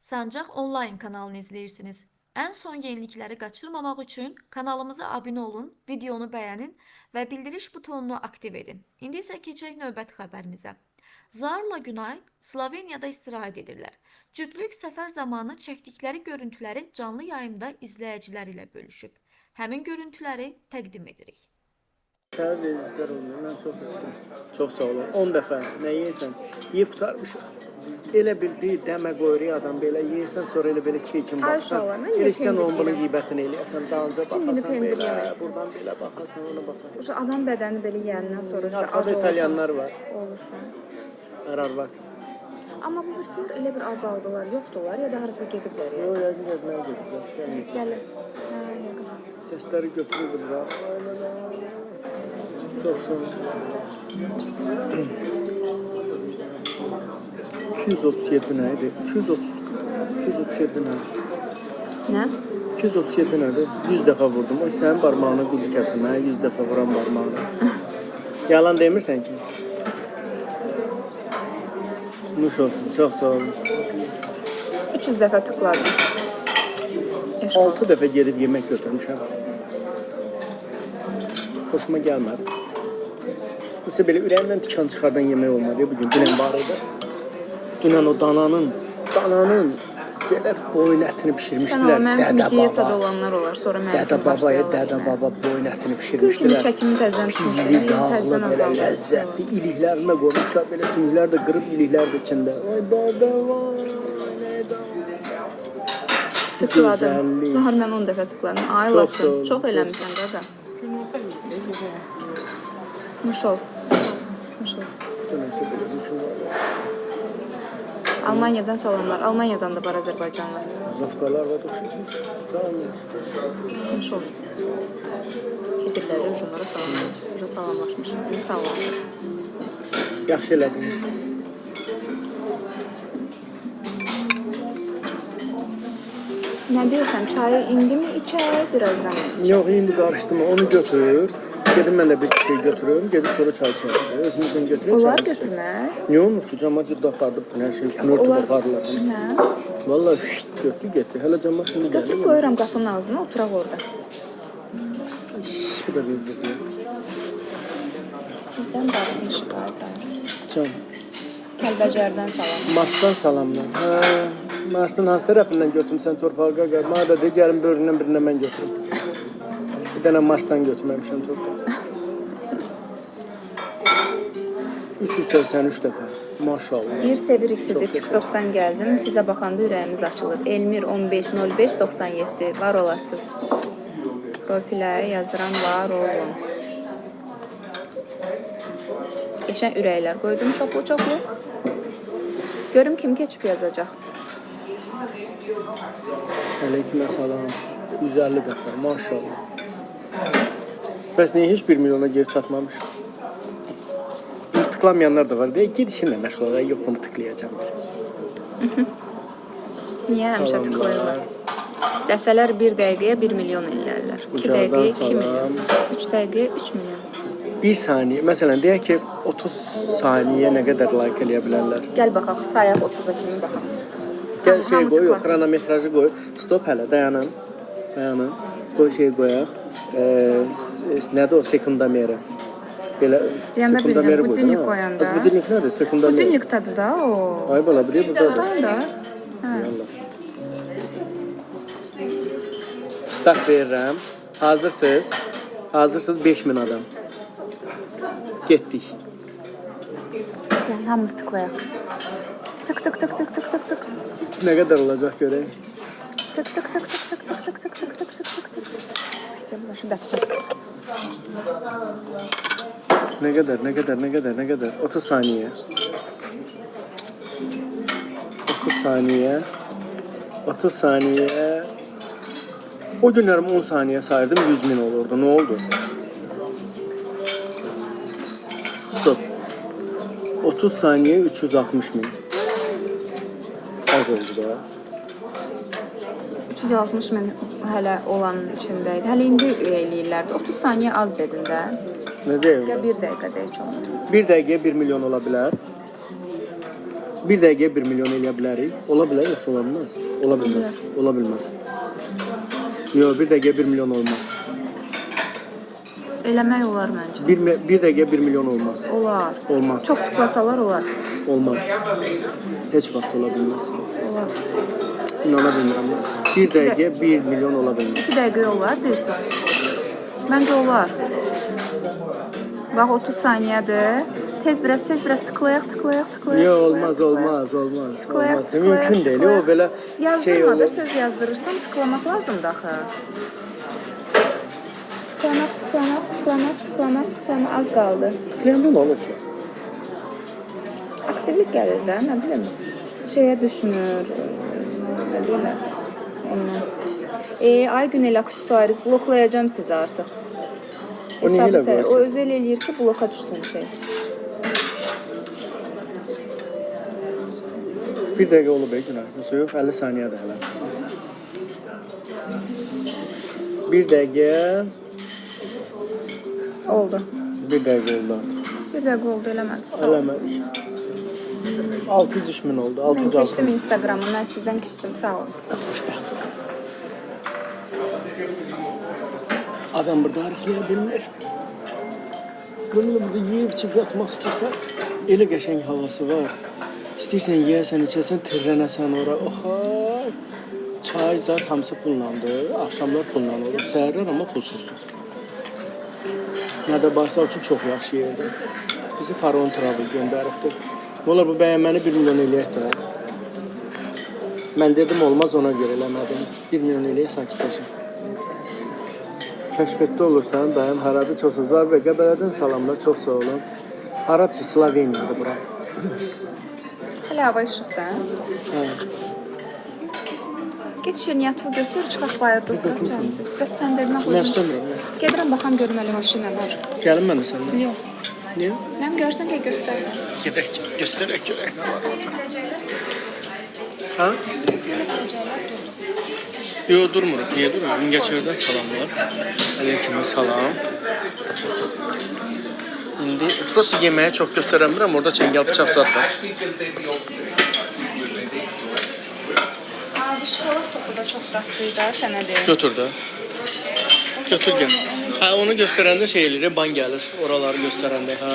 Sancaq Online kanalını izləyirsiniz. Ən son yenilikləri qaçırmamaq üçün kanalımıza abunə olun, videonu bəyənin və bildiriş butonunu aktiv edin. İndi isə keçək növbəti xəbərimizə. Zaurla Günay Sloveniyada istirahət edirlər. Cütlük səfər zamanı çəkdikləri görüntüləri canlı yayımda izləyicilər ilə bölüşüb. Həmin görüntüləri təqdim edirik. Səhər verilişlər olmuyor. Mən çox öpdüm. Çox sağ olun. 10 dəfə nə yeyirsən, yeyib qurtarmışıq. Elə bildi, dəmə qoyuruq adam belə yeyirsən, sonra elə belə keykin baxsan. Elə sən onun bunun qeybətini eləyəsən, dalınca baxasan belə, buradan belə baxasan, ona baxasan. Adam bədəni belə yeyəndən sonra işte Arkada İtalyanlar var. Olursa. Ər-arvad. Amma bu hırslar elə bir azaldılar, yoxdular ya da harasa gediblər ya. Yox, yəqin gəzməyə gediblər. Gəlir. Hə, yəqin. Səsləri götürürdülər. Çox sağ olun. 237 nə idi? 237 nə idi? Nə? 237 nədir? 100 dəfə vurdum. O sənin barmağına quzu kəsim. Mənə 100 dəfə vuran barmağına. Yalan demirsən ki? Nuş olsun. Çox sağ olun. 300 dəfə tıkladım. 6 dəfə gedib yemək götürmüşəm. Xoşuma gəlmədi. Mesela belə ürəyimdən tikan çıxardan yemək olmadı bugün. Dünən var idi. Dünən o dananın belə boyun ətini pişirmişdilər. Mən dietada olanlar olar, sonra mən Dədə baba boyun ətini pişirmişdilər. Çəkimi təzdən düşmüşdür, təzdən azaldı. Ləzzətli iliklərinə qoymuşlar, belə sümüklər də qırıb iliklər də içində. Vay dədə vay, nədə. Tıkladım. Səhər mən 10 dəfə tıkladım. Ay laçın, çox eləmişsən qaqa. Nuş olsun. Nuş olsun. Almaniyadan salamlar. Almaniyadan da var Azərbaycanlar. Zafqalar var da sağ olun. Nuş olsun. Gedirlər, onlara salamlar. Uca salamlaşmış. Sağ olun. Yaxşı elədiniz. Nə deyirsən, çayı indi mi içək, birazdan mı içək? Yox, indi qarışdırma, onu götür. Gedim mən də bir şey götürüm, gedib sonra çay içərəm. Özümüzdən götürək. Onlar götürmək? Niyə olmur ki, cəmaat yurda apardıb, hər şey üstünü örtüb apardılar. Nə? Vallahi götür, getdi. Hələ cəmaat şimdi gəlir. Götürüb qoyuram qapının ağzına, oturaq orada. Bu da bezdirdi. Sizdən darıxmış Qayzar. Can. Kəlbəcərdən salam. Marsdan salamlar. Hə, Marsın hansı tərəfindən götürmüsən torpağa qaqar? Mənə də de, gəlin bölündən birindən mən götürüm. Bir dənə Marsdan götürməmişəm torpağa. 383 dəfə. Maşallah. Bir sevirik sizi, TikTok'dan gəldim. Sizə baxanda ürəyimiz açılır. Elmir 150597. Var olasınız. Profilə yazdıran var olun. Geçən ürəklər qoydum çoxlu. Görüm kim keçib yazacaq. Aleyküm salam. 150 dəfə. Maşallah. Bəs niyə heç 1 milyona geri çatmamış? Tıklamayanlar da var. Deyək, gedişinlə məşğul olaq. Yox, bunu tıklayacağım. Niyə həmişə tıklayırlar? İstəsələr 1 dəqiqəyə 1 milyon eləyərlər. 2 dəqiqəyə 2 milyon. 3 dəqiqəyə 3 milyon. 1 saniyə. Məsələn, deyək ki, 30 saniyə nə qədər like eləyə bilərlər? Gəl baxaq, sayaq 30-a kimi baxaq. Gəl şey qoy, xronometrajı qoy. Stop hələ, dayanın. Qoy şey qoyaq. Nədir o? Sekundomeri. Belə Deyəndə bildim, budilnik qoyanda. Budilnik nədir? Sekundomeri. Budilnikdadır da o. Ay bala, buradadır. Da. Start verirəm. Hazırsınız 5000 adam. Getdik. Gəl, hamımız tıklayaq. Tık. Nə qədər olacaq görək? Tık. İstəyəm, şu dəfsə. Nə qədər? 30 saniyə. 30 saniyə. O günlərim 10 saniyə sayırdım, 100.000 olurdu. Nə oldu? Stop. 30 saniyə 360.000. Az oldu da. 360 min hələ olanın içindəydi. Hələ indi eləyirlərdi. 30 saniyə az dedin də. Nə deyim? 1 dəqiqədə heç olmaz. 1 dəqiqəyə 1 milyon ola bilər. Bir dəqiqə 1 milyon eləyə bilərik. Ola bilər, yoxsa ola bilməz? Ola bilməz. Ola bilməz. Yox, bir dəqiqə 1 milyon olmaz. Eləmək olar məncə. Bir dəqiqə 1 milyon olmaz. Olar. Olmaz. Çox tıklasalar olar. Olmaz. Heç vaxt ola bilməz. Olar. İnana bilmirəm. Bir dəqiqə 1 milyon ola bilməz. 2 dəqiqə olar deyirsiniz. Məncə olar. Bax 30 saniyədir. Tez biraz tıklayaq. Yox, olmaz. Tıklayaq, Mümkün deyil. O belə şey yazdırma da olur. söz yazdırırsan tıklamaq lazımdır axı. Tıklamaq az qaldı. Tıklayanda nə olur ki? Aktivlik gəlir də, nə bilim. Şeyə düşmür. Nə bilim. Ondan. Ay Günel aksesuarız bloklayacağım sizi artıq. O niyə elə qoyur O ki? özel eləyir ki, bloka düşsün şey. Bir dəqiqə olub Günay. Yox, 50 saniyədir hələ. Bir dəqiqə Oldu. Bir dəqiqə oldu artıq. Bir dəqiqə oldu, eləmədi. Sağ ol. Eləmədik. 603 min oldu. Mən 606 keçdim min. Instagramı, mən sizdən küstüm. Sağ olun. Xoşbəxt. Adam burada arıqlaya bilmir. Bunu burada yeyib içib yatmaq istəyirsən, elə qəşəng havası var. İstəyirsən yeyəsən, içəsən, tirrənəsən ora. Oha! Çay, zat hamısı pullandır. Axşamlar pulla olur. Səhərlər amma pulsuzdur. Nədə Barsal üçün çox yaxşı yerdir. Bizi Faraon Travel göndəribdir. Olar bu bəyənməni 1 milyon eləyək də. Mən dedim olmaz, ona görə eləmədiniz. 1 milyon eləyək, sakitləşin. Kəşfətdə olursan, dayım haradır, çox sağ olun. Və Qəbələdən salamlar, çox sağ olun. Harad ki, Sloveniyadır bura. Hələ hava işıqdır. Hə. Get şirniyyatı götür, çıxaq bayırda oturacağım. Bəs sən dedin Mən axı. istəmirəm. Gedirəm baxam görüm elə maşına var. Gəlim mən də səndən. Yox. Niyə? Nəm görsən ki göstər. Gedək, göstərək görək nə var orada. Ha? Yox, durmuruq. Niyə durmuruq? Mingəçevirdən salamlar. Aleyküm salam. İndi prosta yeməyə çox göstərəmirəm. Orada çəngəl bıçaq zad var. Abi şokolad topu da çox dadlıydı sənə deyim. Götür də. Götür gəl. Hə, onu göstərəndə şey eləyir, ban gəlir. Oraları göstərəndə. Hə,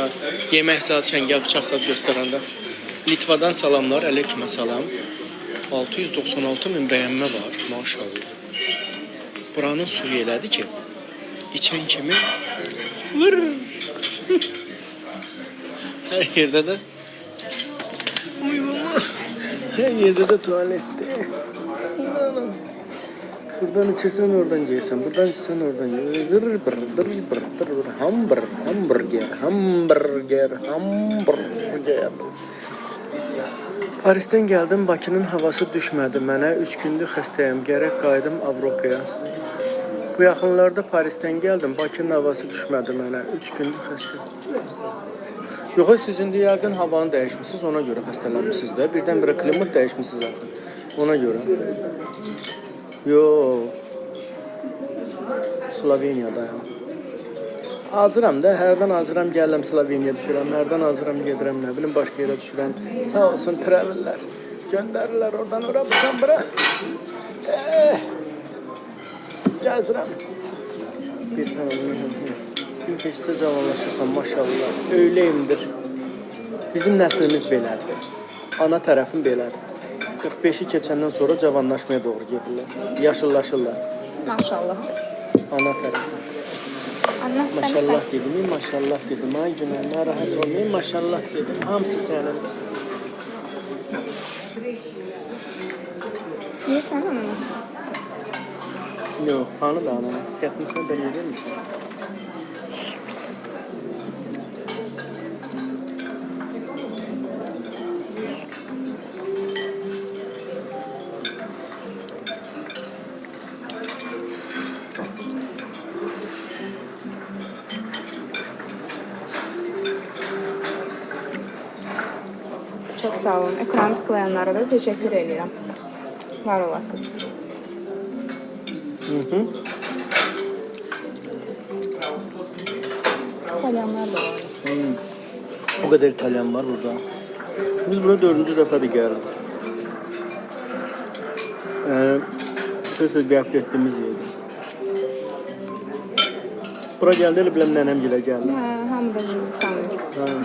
yemək zad, çəngəl bıçaq zad göstərəndə. Litvadan salamlar. Aleyküm salam. 696 min bəyənmə var. Maşallah. Buranın suyu elədi ki, içən kimi vır. Hər yerdə də hər yerdə də tualetdir. Buradan içirsən, oradan geysən. Buradan içirsən, oradan geysən. Hamburger. Parisdən gəldim, Bakının havası düşmədi mənə. 3 gündür xəstəyəm, gərək qayıdım Avropaya. Bu yaxınlarda Parisdən gəldim, Bakının havası düşmədi mənə. 3 gündür xəstəyəm. Yox, siz indi yəqin havanı dəyişmişsiniz, ona görə xəstələnmişsiniz də. Birdən-birə klimat dəyişmişsiniz axı. Ona görə. Yox. Sloveniyadayım. Hazıram da, hərdən hazıram, gəlirəm Sloveniya düşürəm, hərdən hazıram, gedirəm, nə bilim, başqa yerə düşürəm. Sağ olsun, travellər. Göndərirlər oradan, ora, buradan, bura. Gəzirəm. Bir gün keçsə cavanlaşırsan, maşallah. Öyləyimdir. Bizim nəslimiz belədir. Ana tərəfim belədir. 45-i keçəndən sonra cavanlaşmaya doğru gedirlər. Yaşıllaşırlar. Maşallahdır. Ana tərəfi. Anla istəmirsən. Maşallah dedim, maşallah dedim. Ay Günay, narahat olmayın, maşallah dedim. Hamısı sənin. Yiyirsən ananı? Yox, hanı da ananas. Yatmışsan da yedir misin? Çox sağ olun. Ekranı tıklayanlara da təşəkkür edirəm. Var olasın. O kadar İtalyan var burada. Biz bura 4-cü dəfədir gəldik. Söz gəlib getdiyimiz yerdir. Bura gəldi, elə biləm nənəmgilə gəldi. Hə, hamı da bizi tanıyır.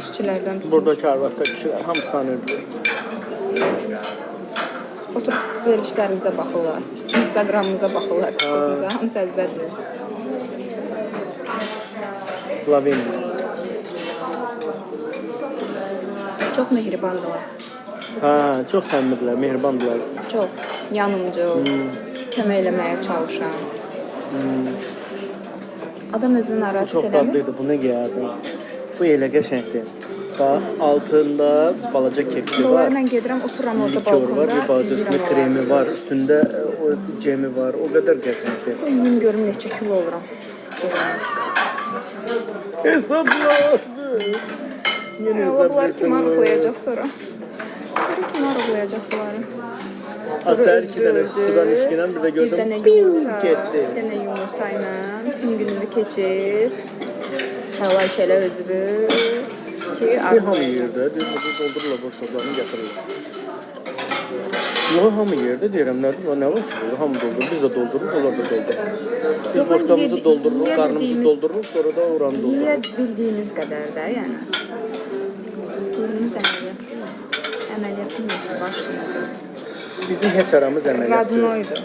İşçilərdən tutmuş. Buradakı arvadda kişilər hamısı tanıyırdı. Oturub verilişlərimizə baxırlar. Instagramımıza baxırlar, TikTokumuza. Hamısı əzbərdir. Sloveniya. Çox mehribandılar. Hə, çox səmimidirlər, mehribandılar. Çox yanımcıl, kömək eləməyə çalışan. Adam özünü narahat Çox eləmir. dadlıydı, bunu geyərdim. Bu elə qəşəngdir. Bax, altında balaca kekli var. Bunlar mən gedirəm, otururam orada Likör var, balkonda. bir balaca üstündə yeyirəm kremi onları. var, üstündə o cemi var. O qədər qəşəngdir. Yiyim görüm neçə kilo oluram. Hesabladı. Yenə Allah bunları kim hesablasın. arıqlayacaq sonra? Sonra kim arıqlayacaq bunları? Asər 2 dənə sudan içkinən bir də Bir gördüm. dənə Piu yumurta, getdi. bir dənə yumurta ilə bütün gününü keçir. Həlak elə özünü ki Bir hamı arıqlayacaq. yerdə, deyir, burada doldururlar boş qablarını gətirirlər. Yox, hamı yerdə deyirəm, nədir? Nə var ki burada? Hamı doldurur, biz də doldururuq, onlar da doldurur. Biz Yox, boş qabımızı yeyə doldururuq, qarnımızı bildiyimiz- doldururuq, sonra da oranı doldururuq. Yeyə bildiyimiz qədər də, yəni. Burnumuz əməliyyat deyil. Əməliyyatın yoxdur, başladı. Bizim heç aramız əməliyyat deyil. Radnoydu.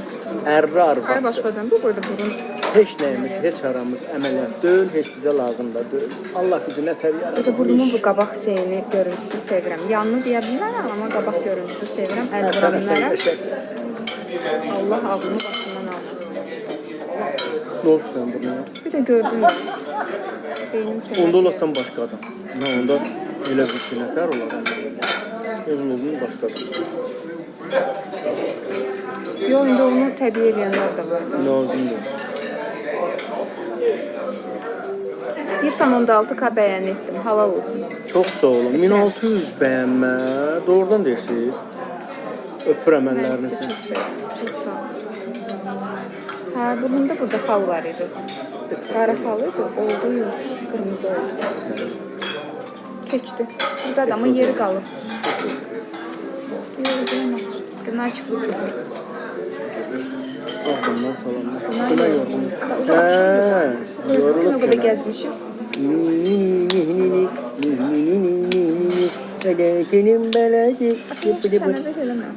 Ərri Ay arvad. başladım, bu boyda burun. Heç nəyimiz, heç aramız əməliyyat deyil, heç bizə lazım da deyil. Allah bizi nətər Mesela yaratmış. burnumun bu qabaq şeyini, görüntüsünü sevirəm. Yanını deyə bilmərəm, amma qabaq görüntüsünü sevirəm. Əl vura bilmərəm. Allah ağlını başından almasın. Nə oldu sən burnuna? Bir də gördüm mən. Beynim Onda çölə. olasan başqa adam. Nə onda elə bir şey nətər olar? Evin olduğunu başqa adam. Yox, indi onu təbii eləyənlər də var. Nazımdır. 1,6K bəyən etdim, halal olsun. Çox sağ olun. 1600 bəyənmə. Doğrudan deyirsiniz. Öpürəm Mən sizi əllərinizi. çox sevirəm, çox sağ olun. Hə, burnumda burada fal var idi. Qara fal idi, oldu yox, qırmızı oldu. Keçdi. Burada da amma yeri qalıb. Yox, deyəmək. Günah çıxdı sudur. Ağzından salamlar. Bunlar Buna yoruldu. yorulun. Hə, Hə, yorulub Bugün o qədər sənə. gəzmişim. Ələkinin belədi. Çənədə eləmə.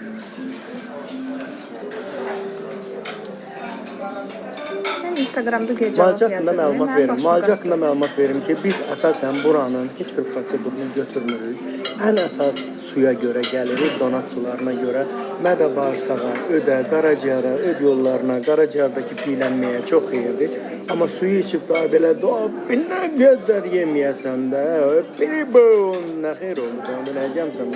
Mən Instagramda cavab Malcı haqqında yazırdım. məlumat Mən verim. başqa Malcı haqqında qız. məlumat verim ki, biz əsasən buranın heç bir prosedurunu götürmürük. Ən əsas suya görə gəlirik, donat sularına görə. Mədə bağırsağa, ödə, qaraciyara, öd yollarına, qaraciyardakı piylənməyə çox xeyirdir. Amma suyu içib daha belə nə qədər yeməyəsən də, bili bu, nə xeyir olur, mən biləcəm sən.